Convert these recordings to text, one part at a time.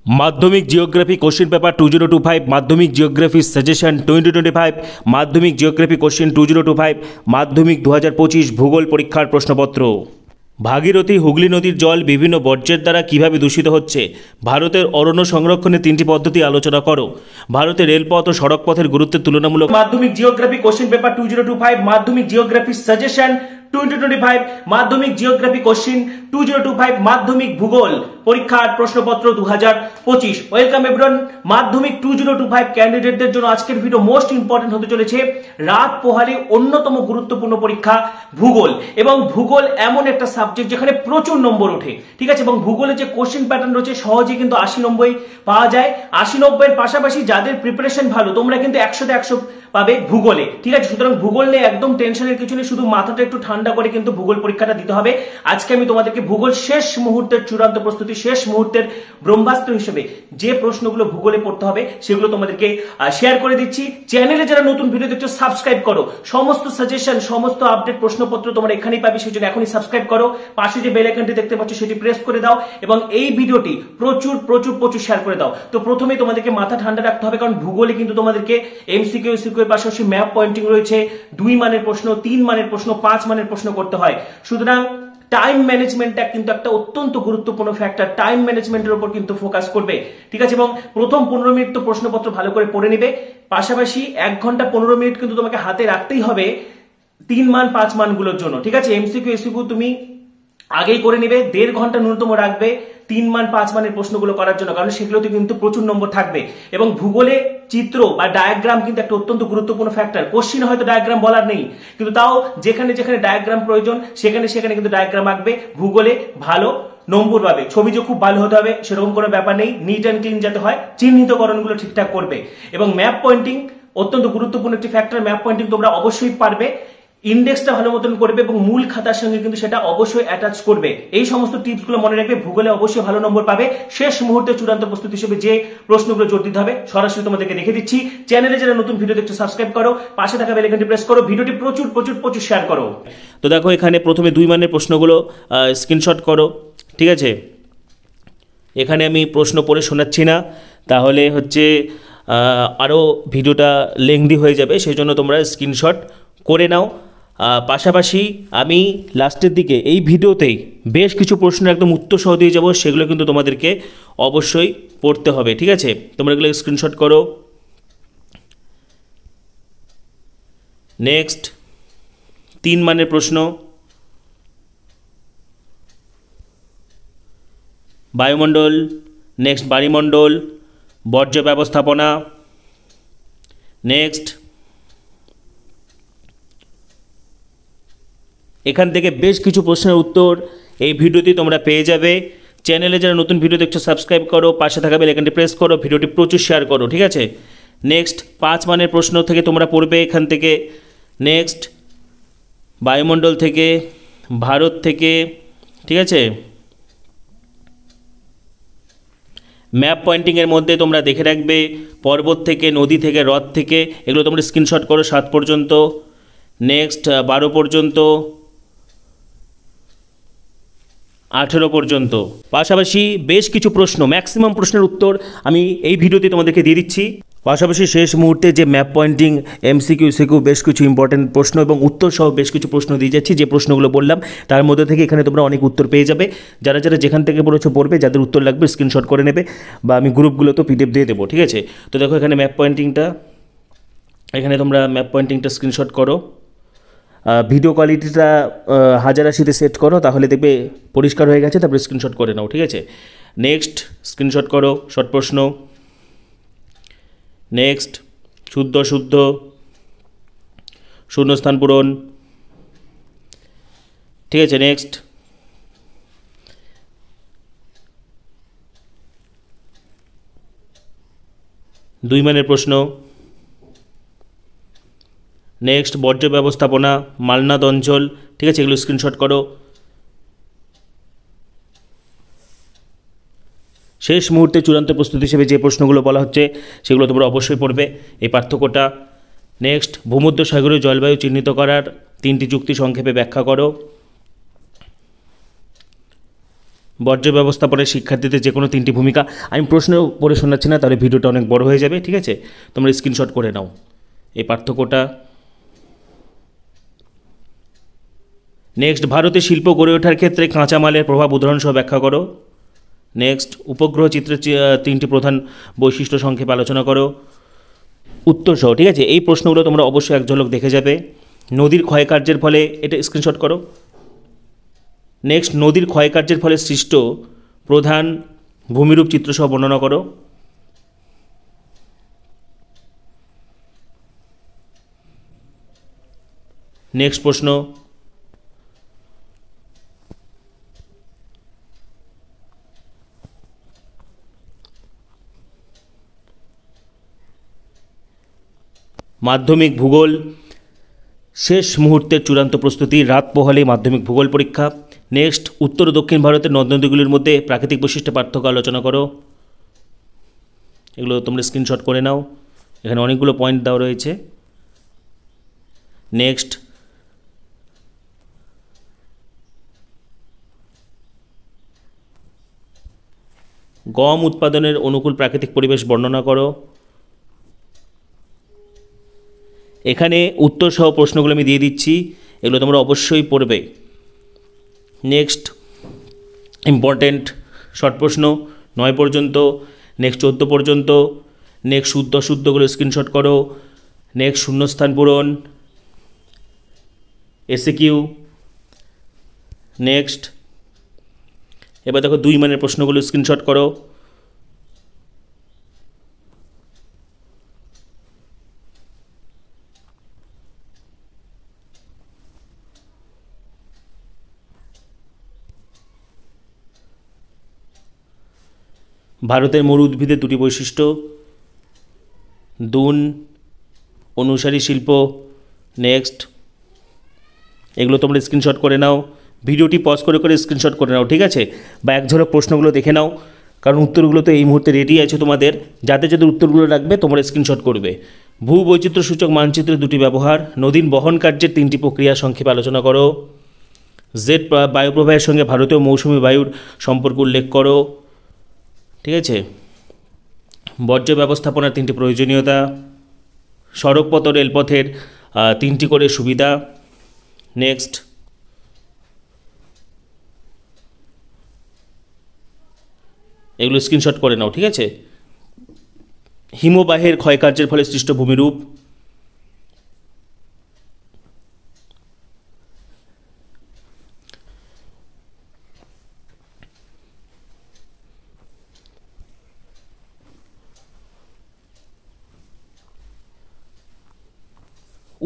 माध्यमिक geography question paper 2025 माध्यमिक geography suggestion 2025 माध्यमिक जियोग्राफी क्वेश्चन 2025 माध्यमिक 2025 भूगोल परीक्षार प्रश्नपत्र। भागीरथी हुगली नदीर जल विभिन्न बर्ज्येर द्वारा किभाबे दूषित होच्छे, भारतेर अरण्य संरक्षणेर तीनटी पद्धति आलोचना करो, भारतेर रेलपथ और सड़क पथेर गुरुत्वेर तुलनामूलक। माध्यमिक जियोग्राफी क्वेश्चन पेपर 2025 माध्यमिक जियोग्राफी सजेशन 2025 माध्यमिक जियोग्राफी क्वेश्चन 2025 माध्यमिक भूगोल परीक्षार प्रश्नपत्र 2025। Welcome everyone. माध्यमिक 2025 कैंडिडेटদের জন্য আজকের ভিডিও মোস্ট ইম্পর্টেন্ট হতে চলেছে। রাত পোহালে অন্যতম গুরুত্বপূর্ণ পরীক্ষা ভূগোল, এবং ভূগোল এমন একটা সাবজেক্ট যেখানে প্রচুর নম্বর ওঠে, ঠিক আছে, এবং ভূগোলে যে কোশ্চেন প্যাটার্ন রয়েছে সহজে কিন্তু 80-90 পাওয়া যায়। 80-90 এর পাশাপাশি যাদের প্রিপারেশন ভালো তোমরা কিন্তু 100-তে 100 পাবে ভূগোলে, ঠিক আছে। সুতরাং ভূগোল নিয়ে একদম টেনশনের কিছু নেই, শুধু মাথাটা একটু ঠান্ডা করে কিন্তু ভূগোল পরীক্ষাটা দিতে হবে। আজকে আমি তোমাদেরকে ভূগোল শেষ মুহূর্তের চূড়ান্ত প্রস্তুতি, শেষ মুহূর্তের ব্রহ্মাস্ত্র হিসেবে যে প্রশ্নগুলো ভূগোলে পড়তে হবে সেগুলো তোমাদেরকে শেয়ার করে দিচ্ছি। চ্যানেলে যারা নতুন ভিডিও দেখছো সাবস্ক্রাইব করো, সমস্ত সাজেশন সমস্ত আপডেট প্রশ্নপত্র তোমরা এখানেই পাবে, সেই জন্য এখনই সাবস্ক্রাইব করো। পাশে যে বেল আইকনটি দেখতে পাচ্ছ সেটি প্রেস করে দাও এবং এই ভিডিওটি প্রচুর প্রচুর প্রচুর শেয়ার করে দাও। তো প্রথমেই তোমাদেরকে মাথা ঠান্ডা রাখতে হবে, কারণ ভূগোলে কিন্তু তোমাদেরকে এমসিকিউ এর পাশাপাশি ম্যাপ পয়েন্টিং রয়েছে, 2 মানের প্রশ্ন, 3 মানের প্রশ্ন, 5 মানের প্রশ্ন করতে হয়। সুতরাং টাইম ম্যানেজমেন্টটা কিন্তু একটা অত্যন্ত গুরুত্বপূর্ণ ফ্যাক্টর, টাইম ম্যানেজমেন্টের উপর কিন্তু ফোকাস করবে, ঠিক আছে। এবং প্রথম 15 মিনিট তো প্রশ্নপত্র ভালো করে পড়ে নেবে, পাশাপাশি 1 ঘন্টা 15 মিনিট কিন্তু তোমাকে হাতে রাখতেই হবে 3 মান 5 মানগুলোর জন্য, ঠিক আছে। এমসিকিউ এসিকিউ তুমি আগেই করে নেবে, 1.5 ঘন্টা ন্যূনতম রাখবে 3 মান 5 মানের প্রশ্নগুলো করার জন্য, কারণ সেগুলোতে কিন্তু প্রচুর নম্বর থাকবে। এবং ভূগোলে চিত্র বা ডায়াগ্রাম কিন্তু একটা অত্যন্ত গুরুত্বপূর্ণ ফ্যাক্টর। কোশ্চিনে হয়তো ডায়াগ্রাম বলার নেই, কিন্তু তাও যেখানে যেখানে ডায়াগ্রাম প্রয়োজন সেখানে সেখানে কিন্তু ডায়াগ্রাম আঁকবে। ভূগোলে ভালো নম্বর পাবে। ছবি যে খুব ভালো হতে হবে সেরকম কোনো ব্যাপার নেই, নিট অ্যান্ড ক্লিন যাতে হয়, চিহ্নিতকরণগুলো ঠিকঠাক করবে। এবং ম্যাপ পয়েন্টিং অত্যন্ত গুরুত্বপূর্ণ একটি ফ্যাক্টর, ম্যাপ পয়েন্টিং তোমরা অবশ্যই পারবে। ইন্ডেক্সটা ভালো মতন করবে এবং মূল খাতার সঙ্গে কিন্তু সেটা অবশ্যই অ্যাটাচ করবে। এই সমস্ত টিপস গুলো মনে রাখবে, ভূগোলে অবশ্যই ভালো নম্বর পাবে। শেষ মুহূর্তে চূড়ান্ত প্রস্তুতি হিসেবে যে প্রশ্নগুলো জোর দিতে হবে সরাসরি তোমাদেরকে দেখে দিচ্ছি। চ্যানেলে যারা নতুন ভিডিও দেখছো সাবস্ক্রাইব করো, পাশে থাকা বেল আইকনটি প্রেস করো, ভিডিওটি প্রচুর প্রচুর প্রচুর শেয়ার করো। তো দেখো এখানে প্রথমে 2 মানের প্রশ্নগুলো স্ক্রিনশট করো, ঠিক আছে। এখানে আমি প্রশ্ন পড়ে শোনাচ্ছি না, তাহলে হচ্ছে আরও ভিডিওটা লেংদি হয়ে যাবে, সেই জন্য তোমরা স্ক্রিনশট করে নাও। পাশাপাশি আমি লাস্টের দিকে এই ভিডিওতেই বেশ কিছু প্রশ্নের একদম উত্তর সহ দিয়ে যাবো, সেগুলো কিন্তু তোমাদেরকে অবশ্যই পড়তে হবে, ঠিক আছে। তোমরা এগুলো স্ক্রিনশট করো। নেক্সট 3 মানের প্রশ্ন, বায়ুমণ্ডল, নেক্সট বায়ুমণ্ডল, বর্জ্য ব্যবস্থাপনা। নেক্সট এখান থেকে বেশ কিছু প্রশ্নের উত্তর এই ভিডিওতে তোমরা পেয়ে যাবে। চ্যানেলে যারা নতুন ভিডিও দেখছো সাবস্ক্রাইব করো, পাশে থাকা বেল আইকনটি প্রেস করো, ভিডিওটি প্রচুর শেয়ার করো, ঠিক আছে। নেক্সট 5 মানের প্রশ্ন থেকে তোমরা পড়বে এখান থেকে। নেক্সট বায়ুমণ্ডল থেকে, ভারত থেকে, ঠিক আছে। ম্যাপ পয়েন্টিংয়ের মধ্যে তোমরা দেখে রাখবে পর্বত থেকে, নদী থেকে, হ্রদ থেকে, এগুলো তোমরা স্ক্রিনশট করো 7 পর্যন্ত। নেক্সট 12 পর্যন্ত, 18 পর্যন্ত। পাশাপাশি বেশ কিছু প্রশ্ন, ম্যাক্সিমাম প্রশ্নের উত্তর আমি এই ভিডিওতে তোমাদেরকে দিয়ে দিচ্ছি। পাশাপাশি শেষ মুহূর্তে যে ম্যাপ পয়েন্টিং, এমসিকিউ সিকিউ বেশ কিছু ইম্পর্টেন্ট প্রশ্ন এবং উত্তর সহ বেশ কিছু প্রশ্ন দিয়ে যাচ্ছি। যে প্রশ্নগুলো বললাম তার মধ্যে থেকে এখানে তোমরা অনেক উত্তর পেয়ে যাবে। যারা যারা যেখান থেকে পড়েছো পড়বে, যাদের উত্তর লাগবে স্ক্রিনশট করে নেবে, বা আমি গ্রুপগুলোতেও পিডিএফ দিয়ে দেবো, ঠিক আছে। তো দেখো এখানে ম্যাপ পয়েন্টিংটা, এখানে তোমরা ম্যাপ পয়েন্টিংটা স্ক্রিনশট করো। ভিডিও কোয়ালিটিটা 1080-তে সেট করো, তাহলে দেখবে পরিষ্কার হয়ে গেছে, তারপরে স্ক্রিনশট করে নাও, ঠিক আছে। নেক্সট স্ক্রিনশট করো শর্ট প্রশ্ন। নেক্সট শুদ্ধ শুদ্ধ, শূন্যস্থান পূরণ, ঠিক আছে। নেক্সট 2 মানের প্রশ্ন। নেক্সট বর্জ্য ব্যবস্থাপনা, মালনাদ অঞ্চল, ঠিক আছে, এগুলো স্ক্রিনশট করো। শেষ মুহূর্তে চূড়ান্ত প্রস্তুতি হিসেবে যে প্রশ্নগুলো বলা হচ্ছে সেগুলো তোমরা অবশ্যই পড়বে, এই পার্থক্যটা। নেক্সট ভূমধ্যসাগরীয় জলবায়ু চিহ্নিত করার 3টি যুক্তি সংক্ষেপে ব্যাখ্যা করো। বর্জ্য ব্যবস্থাপনায় শিক্ষার্থীদের যে কোনো 3টি ভূমিকা। আমি প্রশ্ন পড়ে শোনাচ্ছি না, তাহলে ভিডিওটা অনেক বড় হয়ে যাবে, ঠিক আছে? তোমরা স্ক্রিনশট করে নাও এই পার্থক্যটা। নেক্সট, ভারতে শিল্প গড়ে ওঠার ক্ষেত্রে কাঁচামালের প্রভাব উদাহরণসহ ব্যাখ্যা করো। নেক্সট, উপগ্রহ চিত্রের 3টি প্রধান বৈশিষ্ট্য সংক্ষেপে আলোচনা করো। উত্তর সহ, ঠিক আছে? এই প্রশ্নগুলো তোমরা অবশ্যই এক ঝলক দেখে যাবে। নদীর ক্ষয়কার্যের ফলে, এটা স্ক্রিনশট করো। নেক্সট, নদীর ক্ষয়কার্যের ফলে সৃষ্ট প্রধান ভূমিরূপ চিত্রসহ বর্ণনা করো। নেক্সট প্রশ্ন, মাধ্যমিক ভূগোল শেষ মুহূর্তের চূড়ান্ত প্রস্তুতি, রাত পোহালেই মাধ্যমিক ভূগোল পরীক্ষা। নেক্সট, উত্তর ও দক্ষিণ ভারতের নদ নদীগুলির মধ্যে প্রাকৃতিক বৈশিষ্ট্যের পার্থক্য আলোচনা করো। এগুলো তোমরা স্ক্রিনশট করে নাও, এখানে অনেকগুলো পয়েন্ট দেওয়া রয়েছে। নেক্সট, গম উৎপাদনের অনুকূল প্রাকৃতিক পরিবেশ বর্ণনা করো। এখানে উত্তর সহ প্রশ্নগুলো আমি দিয়ে দিচ্ছি, এগুলো তোমরা অবশ্যই পড়বে। নেক্সট, ইম্পর্টেন্ট শর্ট প্রশ্ন 9 পর্যন্ত, নেক্সট 14 পর্যন্ত। নেক্সট, শুদ্ধ অশুদ্ধগুলো স্ক্রিনশট করো। নেক্সট, শূন্যস্থান পূরণ, এসএকিউ। নেক্সট, এবার দেখো 2 মানের প্রশ্নগুলো স্ক্রিনশট করো। ভারতের মরু উদ্ভিদের 2টি বৈশিষ্ট্য, দুন অনুসারী শিল্প। নেক্সট, এগুলো তোমরা স্ক্রিনশট করে নাও, ভিডিওটি পজ করে করে স্ক্রিনশট করে নাও, ঠিক আছে? বা এক ঝলক প্রশ্নগুলো দেখে নাও, কারণ উত্তরগুলো তো এই মুহূর্তে রেডি আছে তোমাদের। যাদের যাদের উত্তরগুলো রাখবে তোমরা স্ক্রিনশট করবে। ভূবৈচিত্র্য সূচক মানচিত্রের 2টি ব্যবহার, নদীর বহন কার্যের 3টি প্রক্রিয়া সংক্ষেপে আলোচনা করো। জেড বায়ুপ্রবাহের সঙ্গে ভারতীয় মৌসুমী বায়ুর সম্পর্ক উল্লেখ করো, ঠিক আছে? বর্জ্য ব্যবস্থাপনার 3টি প্রয়োজনীয়তা, সড়কপথ ও রেলপথের 3টি করে সুবিধা। নেক্সট, এগুলো স্ক্রিনশট করে নাও, ঠিক আছে? হিমবাহের ক্ষয়কার্যের ফলে সৃষ্ট ভূমিরূপ।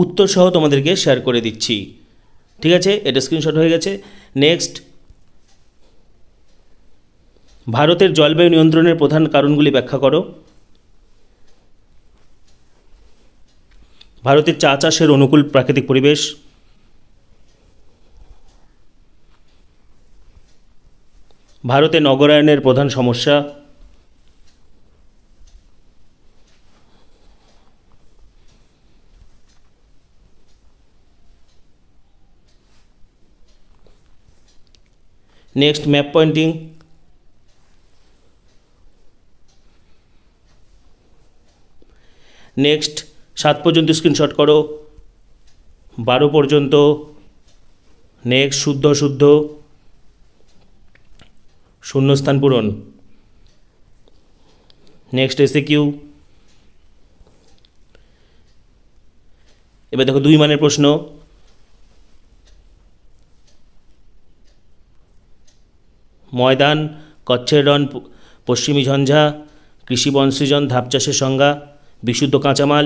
উত্তর সহ তোমাদেরকে শেয়ার করে দিচ্ছি, ঠিক আছে? এটা স্ক্রিনশট হয়ে গেছে। নেক্সট, ভারতের জলবায়ু নিয়ন্ত্রণের প্রধান কারণগুলি ব্যাখ্যা করো। ভারতের চা চাষের অনুকূল প্রাকৃতিক পরিবেশ। ভারতে নগরায়নের প্রধান সমস্যা। Next, map pointing. নেক্সট, 7 পর্যন্ত স্ক্রিনশট করো, 12 পর্যন্ত। নেক্সট, শুদ্ধ শুদ্ধ, শূন্যস্থান পূরণ। Next, SAQ. এবার দেখো 2 মানের প্রশ্ন, ময়দান, কচ্ছের রণ, পশ্চিমী ঝঞ্ঝা, কৃষি বনসৃজন, ধাপ চাষের সংজ্ঞা, বিশুদ্ধ কাঁচামাল,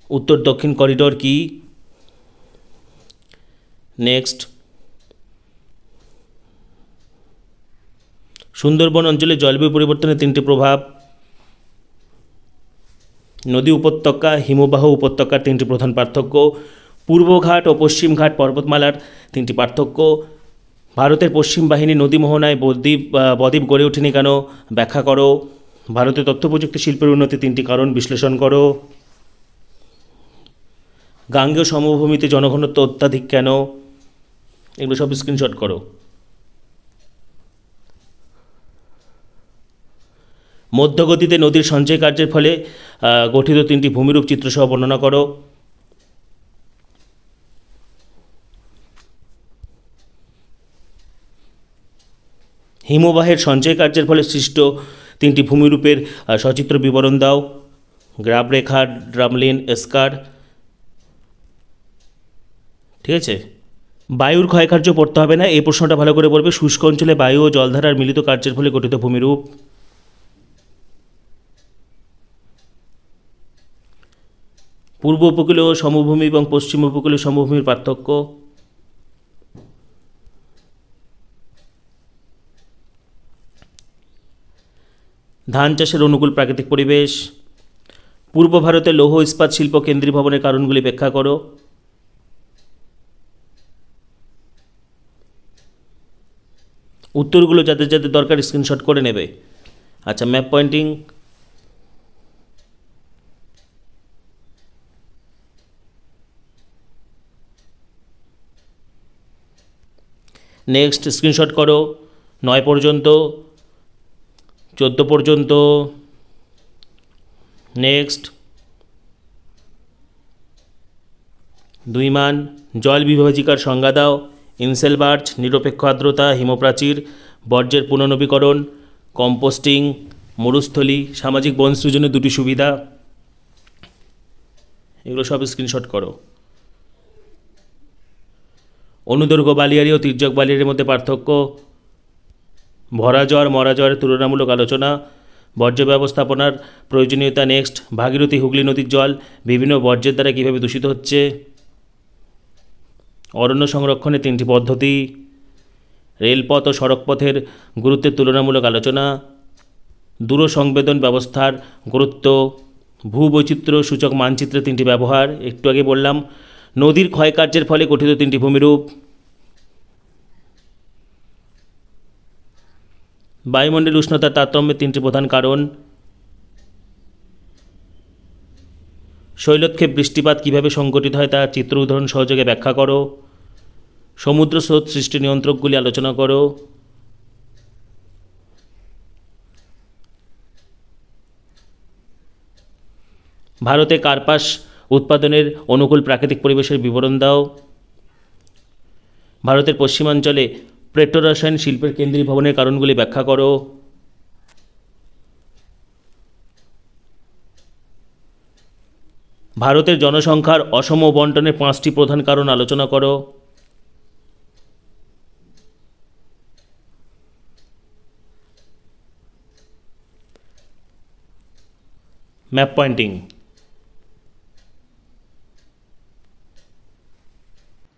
উত্তর দক্ষিণ করিডোর কি? নেক্সট, সুন্দরবন অঞ্চলে জলবায়ু পরিবর্তনের 3টি প্রভাব, নদী উপত্যকা, হিমবাহ উপত্যকার 3টি প্রধান পার্থক্য, পূর্বঘাট ও পশ্চিমঘাট পর্বতমালার 3টি পার্থক্য, ভারতের পশ্চিম বাহিনী নদী মোহনায় বদ্বীপ গড়ে ওঠেনি কেন ব্যাখ্যা করো, ভারতের তথ্য প্রযুক্তি শিল্পের উন্নতি 3টি কারণ বিশ্লেষণ করো, গাঙ্গেয় সমভূমিতে জনঘনত্ব অত্যাধিক কেন, এগুলো সব স্ক্রিনশট করো। মধ্যগতিতে নদীর সঞ্চয় কার্যের ফলে গঠিত তিনটি ভূমিরূপ চিত্রসহ বর্ণনা করো। হিমবাহের সঞ্চয় কার্যের ফলে সৃষ্ট তিনটি ভূমিরূপের সচিত্র বিবরণ দাও। গ্রাব রেখা, ড্রামলিন, এস্কার। ঠিক আছে, বায়ুর ক্ষয়কার্য পড়তে হবে না, এই প্রশ্নটা ভালো করে পড়বে। শুষ্ক অঞ্চলে বায়ু ও জলধারার মিলিত কার্যের ফলে গঠিত ভূমিরূপ। পূর্ব উপকূলীয় সমভূমি এবং পশ্চিম উপকূলীয় সমভূমির পার্থক্য। ধান চাষের অনুকূল প্রাকৃতিক পরিবেশ। পূর্ব ভারতে লৌহ ইস্পাত শিল্প কেন্দ্রীভবনের কারণগুলি ব্যাখ্যা করো। উত্তরগুলো যাদের যাদের দরকার স্ক্রিনশট করে নেবে। আচ্ছা, ম্যাপ পয়েন্টিং। নেক্সট স্ক্রিনশট করো 9 পর্যন্ত, 14 পর্যন্ত। নেক্সট 2 মান। জল বিভাজিকার সংজ্ঞা দাও। ইনসেলবার্চ, নিরপেক্ষ আর্দ্রতা, হিমপ্রাচীর, বর্জ্যের পুনর্নবীকরণ, কম্পোস্টিং, মরুস্থলী, সামাজিক বন সৃজনের 2টি সুবিধা। এগুলো সব স্ক্রিনশট করো। অনুদৈর্ঘ্য বালিয়াড়ি ও তির্যক বালিয়াড়ির মধ্যে পার্থক্য। ভরা জল মরা জলের তুলনামূলক আলোচনা। বর্জ্য ব্যবস্থাপনার প্রয়োজনীয়তা। নেক্সট ভাগীরথী হুগলি নদীর জল বিভিন্ন বর্জ্যের দ্বারা কীভাবে দূষিত হচ্ছে। অরণ্য সংরক্ষণের 3টি পদ্ধতি। রেলপথ ও সড়কপথের গুরুত্বের তুলনামূলক আলোচনা। দূরসংবেদন ব্যবস্থার গুরুত্ব। ভূবৈচিত্র্য সূচক মানচিত্রের 3টি ব্যবহার, একটু আগে বললাম। নদীর ক্ষয়কার্যের ফলে গঠিত 3টি ভূমিরূপ। বায়ুমণ্ডলের উষ্ণতার তারতম্যের 3টি প্রধান কারণ। শৈলক্ষেপ বৃষ্টিপাত কীভাবে সংঘটিত হয় তা চিত্র উদাহরণ সহযোগে ব্যাখ্যা করো। সমুদ্র স্রোত সৃষ্টি নিয়ন্ত্রকগুলি আলোচনা করো। ভারতে কার্পাস উৎপাদনের অনুকূল প্রাকৃতিক পরিবেশের বিবরণ দাও। ভারতের পশ্চিমাঞ্চলে পেট্রোরসায়ন শিল্পের কেন্দ্রীভবনের কারণগুলি ব্যাখ্যা করো। ভারতের জনসংখ্যার অসম বণ্টনের 5টি প্রধান কারণ আলোচনা করো। Map pointing.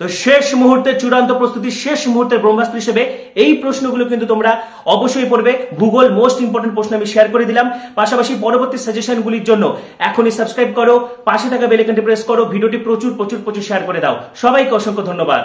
তো শেষ মুহূর্তে চূড়ান্ত প্রস্তুতি, শেষ মুহূর্তের ব্রহ্মাস্ত্র হিসেবে এই প্রশ্নগুলো কিন্তু তোমরা অবশ্যই পড়বে। ভূগোল মোস্ট ইম্পর্টেন্ট প্রশ্ন আমি শেয়ার করে দিলাম। পাশাপাশি পরবর্তী সাজেশনগুলির জন্য এখনই সাবস্ক্রাইব করো, পাশে থাকা বেল আইকনটি প্রেস করো, ভিডিওটি প্রচুর শেয়ার করে দাও। সবাইকে অসংখ্য ধন্যবাদ।